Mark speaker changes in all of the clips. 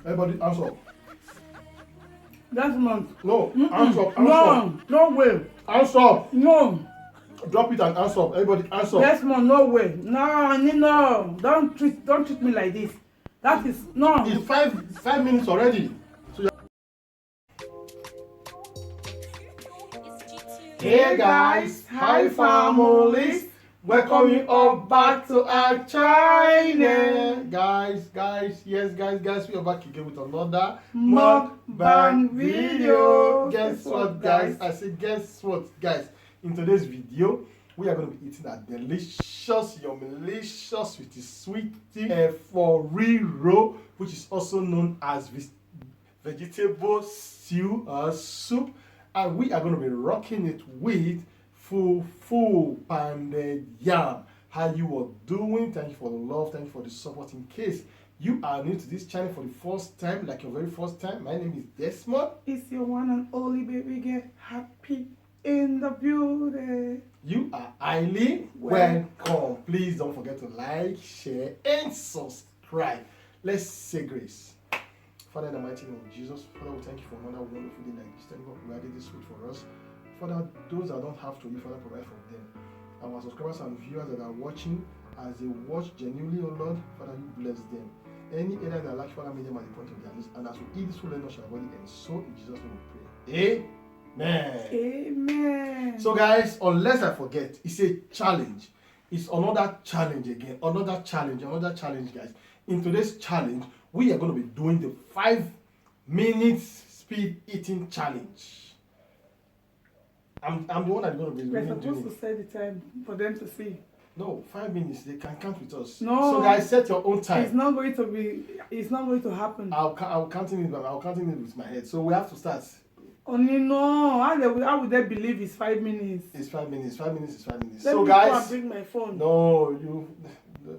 Speaker 1: Everybody, hands up.
Speaker 2: That's not.
Speaker 1: No, hands up, hands
Speaker 2: No,
Speaker 1: up.
Speaker 2: no way.
Speaker 1: Hands up.
Speaker 2: No.
Speaker 1: Drop it and hands up. Everybody, hands up.
Speaker 2: Yes, mom, no way. No, no. Don't treat me like this. That is no.
Speaker 1: It's 5 minutes already. So hey guys, hi families. Welcome you all back to our channel. Guys, yes, guys, we are back again with another
Speaker 2: Mukbang video.
Speaker 1: Guess what, guys? I say, guess what, guys? In today's video, we are going to be eating a delicious, yumilicious with the sweet Eforiro, which is also known as vegetable stew or soup, and we are going to be rocking it with fufu pounded yam. How you are doing? Thank you for the love, thank you for the support. In case you are new to this channel for the first time, like your very first time, my name is Desmond.
Speaker 2: It's your one and only baby girl, happy in the beauty.
Speaker 1: You are highly welcome. Please don't forget to like, share, and subscribe. Let's say grace. Father, in the mighty name of Jesus, Father, we thank you for another wonderful day like this. Thank you for providing this food for us. Father, those that don't have to eat, Father, provide for them. Our subscribers and viewers that are watching, as they watch genuinely, oh Lord, Father, you bless them. Any area that lack, Father, meet them at the point of their needs. And as we eat this food, let us shall body, and so in Jesus' name we pray. Amen.
Speaker 2: Amen.
Speaker 1: So guys, unless I forget, it's a challenge. It's another challenge again. Another challenge, guys. In today's challenge, we are going to be doing the 5 minutes speed eating challenge. I'm the one that's going to be
Speaker 2: We're
Speaker 1: doing
Speaker 2: supposed
Speaker 1: it.
Speaker 2: to set the time for them to see.
Speaker 1: No, 5 minutes. They can count with us.
Speaker 2: No.
Speaker 1: So guys, set your own time.
Speaker 2: It's not going to happen.
Speaker 1: I'll counting it with my head. So we have to start.
Speaker 2: Only no. How would they believe it's 5 minutes?
Speaker 1: It's 5 minutes. 5 minutes is 5 minutes.
Speaker 2: Let
Speaker 1: So
Speaker 2: me
Speaker 1: guys,
Speaker 2: go and bring my phone.
Speaker 1: no, you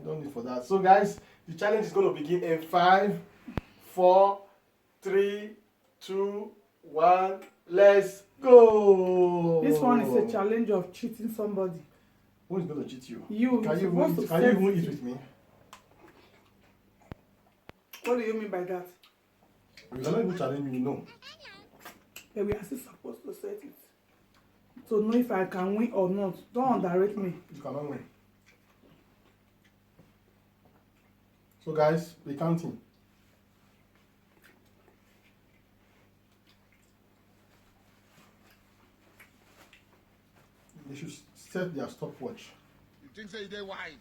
Speaker 1: don't need for that. So guys, the challenge is going to begin in 5, 4, 3, 2, 1. Let's go.
Speaker 2: This one is a challenge of cheating somebody.
Speaker 1: Who is going to cheat you?
Speaker 2: You.
Speaker 1: Can you even eat with me?
Speaker 2: What do you mean by that?
Speaker 1: You cannot even challenge me, no.
Speaker 2: But we are still supposed to set it to know if I can win or not. Don't underrate me.
Speaker 1: You cannot win. So guys, we're counting. They should set their stopwatch.
Speaker 3: You think so they're wise?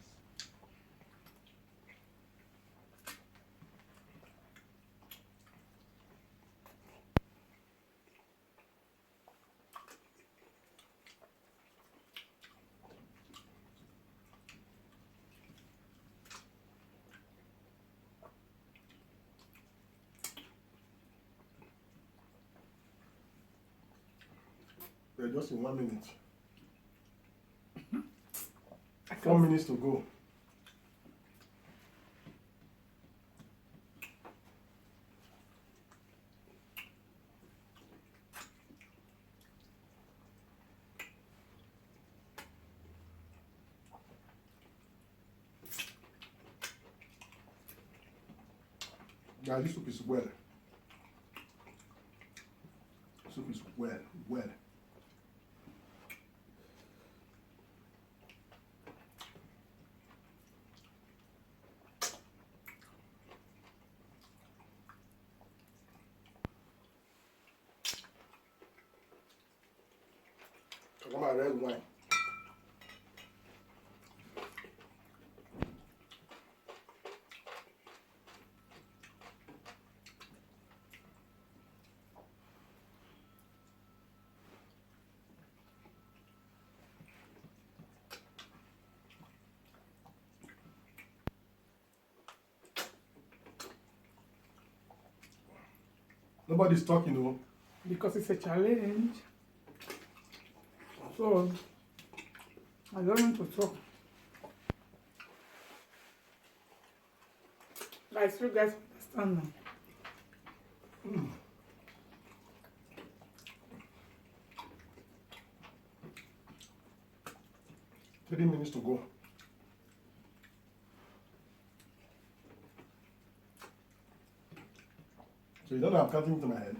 Speaker 1: They're just in 1 minute. 4 minutes to go. Guys, this soup is well. Soup is well. Talk about red wine. Nobody's talking, no.
Speaker 2: Because it's a challenge. So I don't need to talk. Guys, you guys understand now.
Speaker 1: 3 minutes to go. So you don't know I'm counting into my head.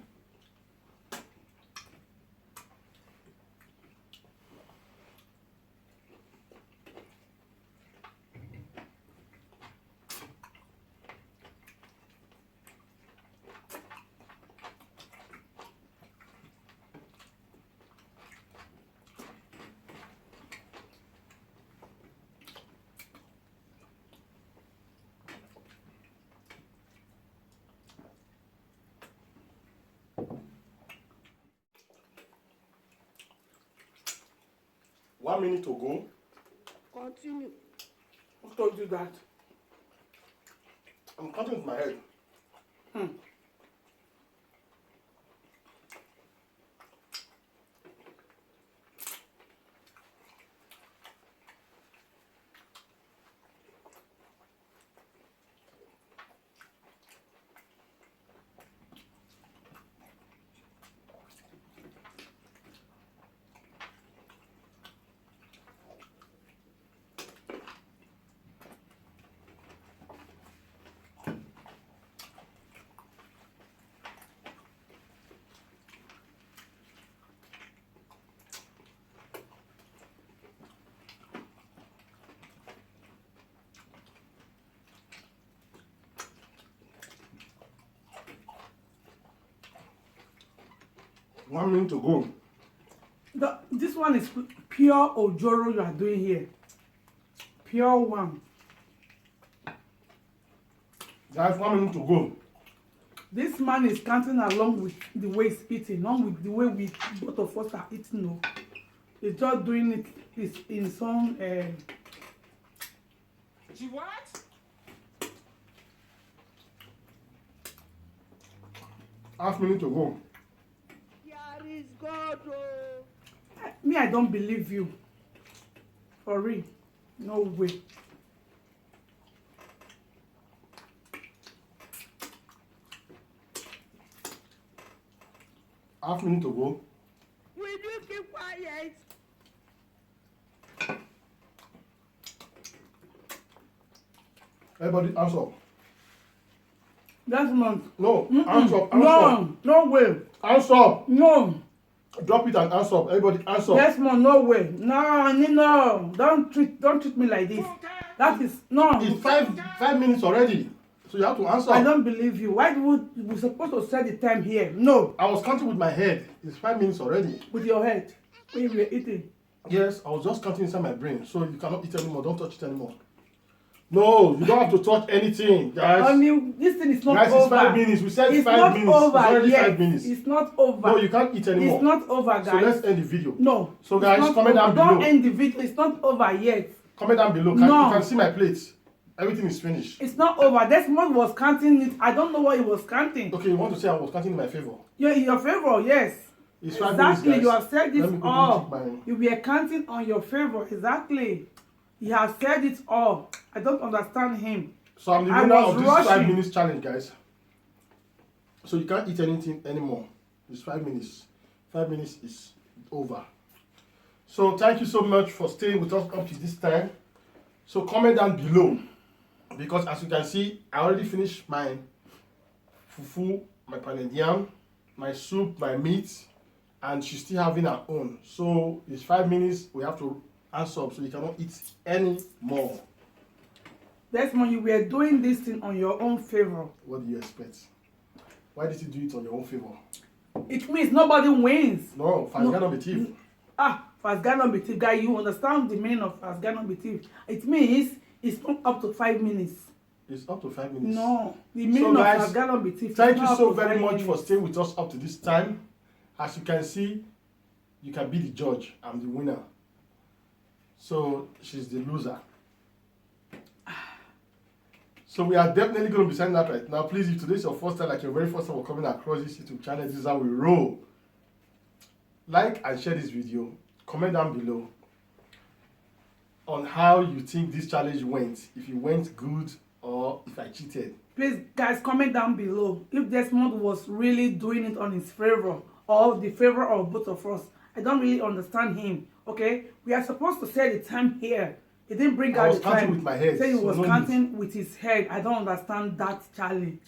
Speaker 1: One minute to go.
Speaker 2: Continue. Who told you that?
Speaker 1: I'm counting with my head. One minute to go.
Speaker 2: This one is pure ojoro you are doing here. Pure one.
Speaker 1: Guys, 1 minute to go.
Speaker 2: This man is counting along with the way he's eating, not with the way we both of us are eating. No, he's just doing it in some.
Speaker 3: She what?
Speaker 1: Half minute to go.
Speaker 3: Here is God. Oh.
Speaker 2: Me, I don't believe you. For real, no way.
Speaker 1: Half minute to go.
Speaker 3: Will you keep quiet?
Speaker 1: Everybody, hands up.
Speaker 2: That's not.
Speaker 1: No, hands up, hands up.
Speaker 2: No, no way.
Speaker 1: Hands up.
Speaker 2: No.
Speaker 1: Drop it and hands up. Everybody, hands up.
Speaker 2: Desmond, no way. No, no. Don't treat me like this. That is no.
Speaker 1: It's five minutes already. So you have to answer.
Speaker 2: I don't believe you. Why would we supposed to set the time here? No.
Speaker 1: I was counting with my head. It's 5 minutes already.
Speaker 2: With your head when you were eating.
Speaker 1: Yes, I was just counting inside my brain. So you cannot eat anymore. Don't touch it anymore. No, you don't have to touch anything, guys.
Speaker 2: I mean, this thing is not
Speaker 1: Guys,
Speaker 2: over.
Speaker 1: it's 5 minutes. We said
Speaker 2: It's
Speaker 1: 5
Speaker 2: not
Speaker 1: minutes.
Speaker 2: over
Speaker 1: It's already
Speaker 2: yet.
Speaker 1: 5 minutes.
Speaker 2: It's not over.
Speaker 1: No, you can't eat anymore.
Speaker 2: It's not over, guys.
Speaker 1: So let's end the video.
Speaker 2: No.
Speaker 1: So
Speaker 2: it's
Speaker 1: guys,
Speaker 2: not
Speaker 1: comment down
Speaker 2: over.
Speaker 1: below.
Speaker 2: Don't end the video. It's not over yet.
Speaker 1: Comment down below.
Speaker 2: No.
Speaker 1: You can see my plate. Everything is finished.
Speaker 2: It's not over. Desmond was counting it. I don't know what he was counting.
Speaker 1: Okay, you want to say I was counting in my favor?
Speaker 2: You're in your favor, yes.
Speaker 1: It's 5 minutes,
Speaker 2: Exactly.
Speaker 1: guys.
Speaker 2: You have said
Speaker 1: Let me
Speaker 2: this
Speaker 1: quickly
Speaker 2: all.
Speaker 1: check my-
Speaker 2: You were counting on your favor. Exactly. He has said it all. I don't understand him.
Speaker 1: So I'm the
Speaker 2: I
Speaker 1: winner
Speaker 2: was
Speaker 1: of this
Speaker 2: rushing.
Speaker 1: 5 minutes challenge, guys. So you can't eat anything anymore. It's 5 minutes. 5 minutes is over. So thank you so much for staying with us up to this time. So comment down below, because as you can see, I already finished my fufu, my pounded yam, my soup, my meat, and she's still having her own. So it's 5 minutes. We have to answer up, so you cannot eat any more.
Speaker 2: Desmond, you were doing this thing on your own favor.
Speaker 1: What do you expect? Why did you do it on your own favor?
Speaker 2: It means nobody wins.
Speaker 1: No, Fazga not be thief.
Speaker 2: Fazga not be thief. Guy, you understand the meaning of Fazga not be thief. It means it's not up to 5 minutes.
Speaker 1: It's up to 5 minutes.
Speaker 2: No, the meaning
Speaker 1: So, guys,
Speaker 2: of Fazga not be thief.
Speaker 1: Thank
Speaker 2: is
Speaker 1: you
Speaker 2: not
Speaker 1: so
Speaker 2: up to
Speaker 1: very
Speaker 2: 5
Speaker 1: much
Speaker 2: minutes.
Speaker 1: for staying with us up to this time. As you can see, you can be the judge. I'm the winner. So she's the loser. So we are definitely going to be signing out right now. Please, if today is your first time, like your very first time, we're coming across this YouTube channel, this is how we roll. Like and share this video. Comment down below on how you think this challenge went. If it went good or if I cheated.
Speaker 2: Please, guys, comment down below if Desmond was really doing it on his favor or the favor of both of us. I don't really understand him. Okay, we are supposed to set the time here. He didn't bring
Speaker 1: I
Speaker 2: out
Speaker 1: was
Speaker 2: the
Speaker 1: counting
Speaker 2: time.
Speaker 1: with my head,
Speaker 2: Say he
Speaker 1: so
Speaker 2: was
Speaker 1: no
Speaker 2: counting with his head. I don't understand that challenge.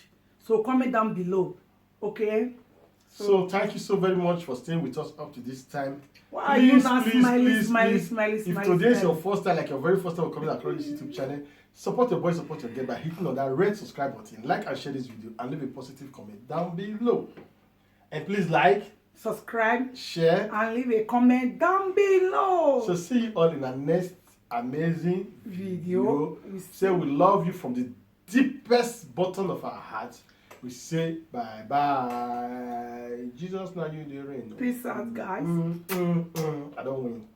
Speaker 2: So comment down below. Okay.
Speaker 1: So thank you so very much for staying with us up to this time.
Speaker 2: Why are you not smiling?
Speaker 1: If today is your first time, like your very first time coming across this YouTube channel, support your boy, support your girl by hitting on that red subscribe button, like and share this video, and leave a positive comment down below. And please like,
Speaker 2: subscribe,
Speaker 1: share,
Speaker 2: and leave a comment down below.
Speaker 1: So see you all in our next amazing video.
Speaker 2: We
Speaker 1: say we love you from the deepest bottom of our hearts. We say bye bye. Jesus, now you the reign.
Speaker 2: Peace out, guys.
Speaker 1: I don't win.